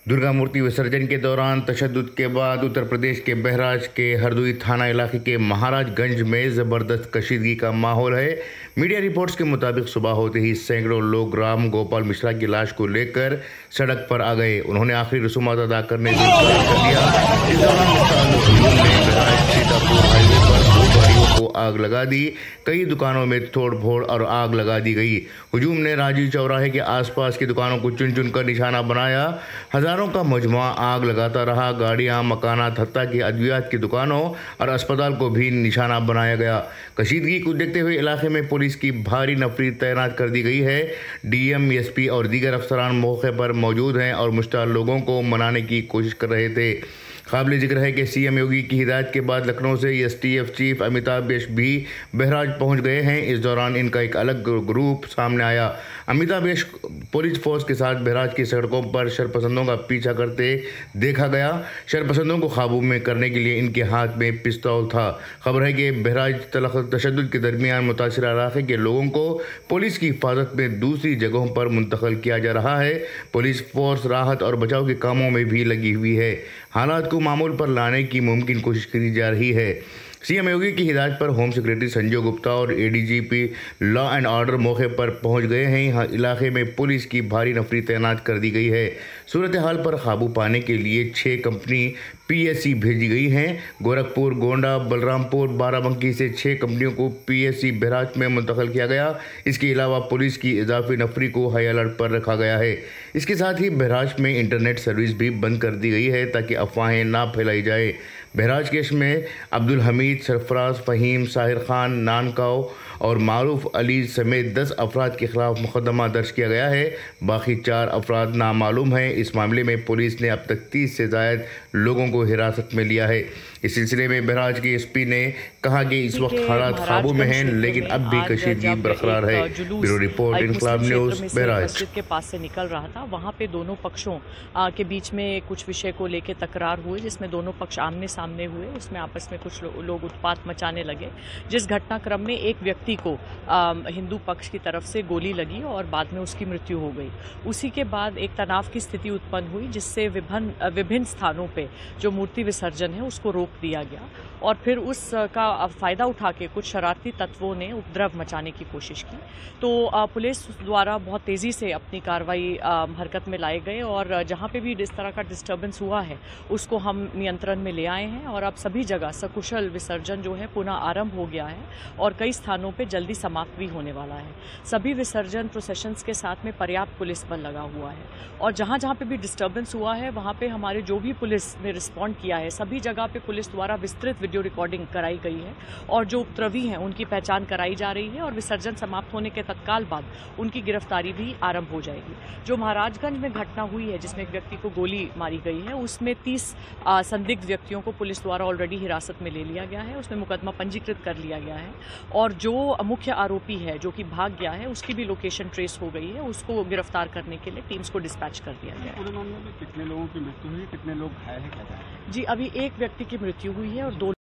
दुर्गा मूर्ति विसर्जन के दौरान तशद्दुद के बाद उत्तर प्रदेश के बहराइच के हरदोई थाना इलाके के महाराजगंज में ज़बरदस्त कशीदगी का माहौल है। मीडिया रिपोर्ट्स के मुताबिक सुबह होते ही सैकड़ों लोग राम गोपाल मिश्रा की लाश को लेकर सड़क पर आ गए। उन्होंने आखिरी रसूमात अदा करने से इनकार कर दिया। इस दौरान सीतापुर हाईवे पर दो गाड़ियों को आग लगा दी। कई दुकानों में तोड़ फोड़ और आग लगा दी गई। हुजूम ने राजीव चौराहे के आसपास की दुकानों को चुन चुन कर निशाना बनाया। हजारों का मजमुआ आग लगाता रहा। गाड़ियां, मकानात, हत्ता की अद्वियात की दुकानों और अस्पताल को भी निशाना बनाया गया। कशीदगी को देखते हुए इलाके में पुलिस की भारी नफरी तैनात कर दी गई है। डीएम, एसपी और दीगर अफसरान मौके पर मौजूद हैं और मुश्तार लोगों को मनाने की कोशिश कर रहे थे। काबिल जिक्र है कि सीएम योगी की हिदायत के बाद लखनऊ से एसटीएफ चीफ अमिताभ बेश भी बहराइच पहुंच गए हैं। इस दौरान इनका एक अलग ग्रुप सामने आया। अमिताभ बेश पुलिस फोर्स के साथ बहराइच की सड़कों पर शरपसंदों का पीछा करते देखा गया। शरपसंदों को काबू में करने के लिए इनके हाथ में पिस्तौल था। खबर है कि बहराइच तशद्दुद के दरमियान मुतासिर इलाके के लोगों को पुलिस की हिफाजत में दूसरी जगहों पर मुंतकिल किया जा रहा है। पुलिस फोर्स राहत और बचाव के कामों में भी लगी हुई है। हालात को मामूल पर लाने की मुमकिन कोशिश की जा रही है। सीएम योगी की हिदायत पर होम सेक्रेटरी संजय गुप्ता और एडीजीपी लॉ एंड ऑर्डर मौके पर पहुंच गए हैं। यहाँ इलाके में पुलिस की भारी नफरी तैनात कर दी गई है। सूरत हाल पर काबू पाने के लिए 6 कंपनी पीएससी भेजी गई हैं। गोरखपुर, गोंडा, बलरामपुर, बाराबंकी से 6 कंपनियों को पीएससी बहराइच में मुंतकिल किया गया। इसके अलावा पुलिस की इजाफी नफरी को हाई अलर्ट पर रखा गया है। इसके साथ ही बहराइच में इंटरनेट सर्विस भी बंद कर दी गई है ताकि अफवाहें ना फैलाई जाए। बहराइच केस में अब्दुल हमीद, सरफराज, फ़हीम, साहिर खान, नानकाव और मारूफ अली समेत 10 अफराद के खिलाफ मुकदमा दर्ज किया गया है। बाकी 4 अफराद नामालूम हैं। इस मामले में पुलिस ने अब तक 30 से ज़ायद लोगों को हिरासत में लिया है। इस सिलसिले में बहराइच के एसपी ने कहा कि इस वक्त हालात काबू में हैं, लेकिन अब भी कशीदगी बरकरार है। ब्यूरो रिपोर्ट, इनकलाब न्यूज़, बहराइच। के पास से निकल रहा था, वहाँ पे दोनों पक्षों के बीच में कुछ विषय को लेकर तकरार हुई, जिसमें दोनों पक्ष आमने सामने हुए। उसमें आपस में कुछ लोग उत्पात मचाने लगे, जिस घटनाक्रम में एक व्यक्ति को हिंदू पक्ष की तरफ से गोली लगी और बाद में उसकी मृत्यु हो गई। उसी के बाद एक तनाव की स्थिति उत्पन्न हुई, जिससे विभिन्न स्थानों पे जो मूर्ति विसर्जन है उसको रोक दिया गया और फिर उसका फ़ायदा उठा के कुछ शरारती तत्वों ने उपद्रव मचाने की कोशिश की। तो पुलिस द्वारा बहुत तेज़ी से अपनी कार्रवाई हरकत में लाए गए और जहाँ पे भी इस तरह का डिस्टर्बेंस हुआ है उसको हम नियंत्रण में ले आए हैं और अब सभी जगह सकुशल विसर्जन जो है पुनः आरंभ हो गया है और कई स्थानों पे जल्दी समाप्त भी होने वाला है। सभी विसर्जन प्रोसेशंस के साथ में पर्याप्त पुलिस बल लगा हुआ है और जहाँ जहाँ पे भी डिस्टर्बेंस हुआ है वहाँ पे हमारे जो भी पुलिस ने रिस्पॉन्ड किया है, सभी जगह पे पुलिस द्वारा विस्तृत वीडियो रिकॉर्डिंग कराई गई है और जो उपद्रवी हैं उनकी पहचान कराई जा रही है और विसर्जन समाप्त होने के तत्काल बाद उनकी गिरफ्तारी भी आरंभ हो जाएगी। जो महाराजगंज में घटना हुई है जिसमें एक व्यक्ति को गोली मारी गई है, उसमें 30 संदिग्ध व्यक्तियों को पुलिस द्वारा ऑलरेडी हिरासत में ले लिया गया है। उसमें मुकदमा पंजीकृत कर लिया गया है और जो मुख्य आरोपी है जो कि भाग गया है उसकी भी लोकेशन ट्रेस हो गई है। उसको गिरफ्तार करने के लिए टीम्स को डिस्पैच कर दिया गया है। पूरे मामले में कितने लोगों की मृत्यु हुई, कितने लोग घायल हैं? जी, अभी एक व्यक्ति की मृत्यु हुई है और 2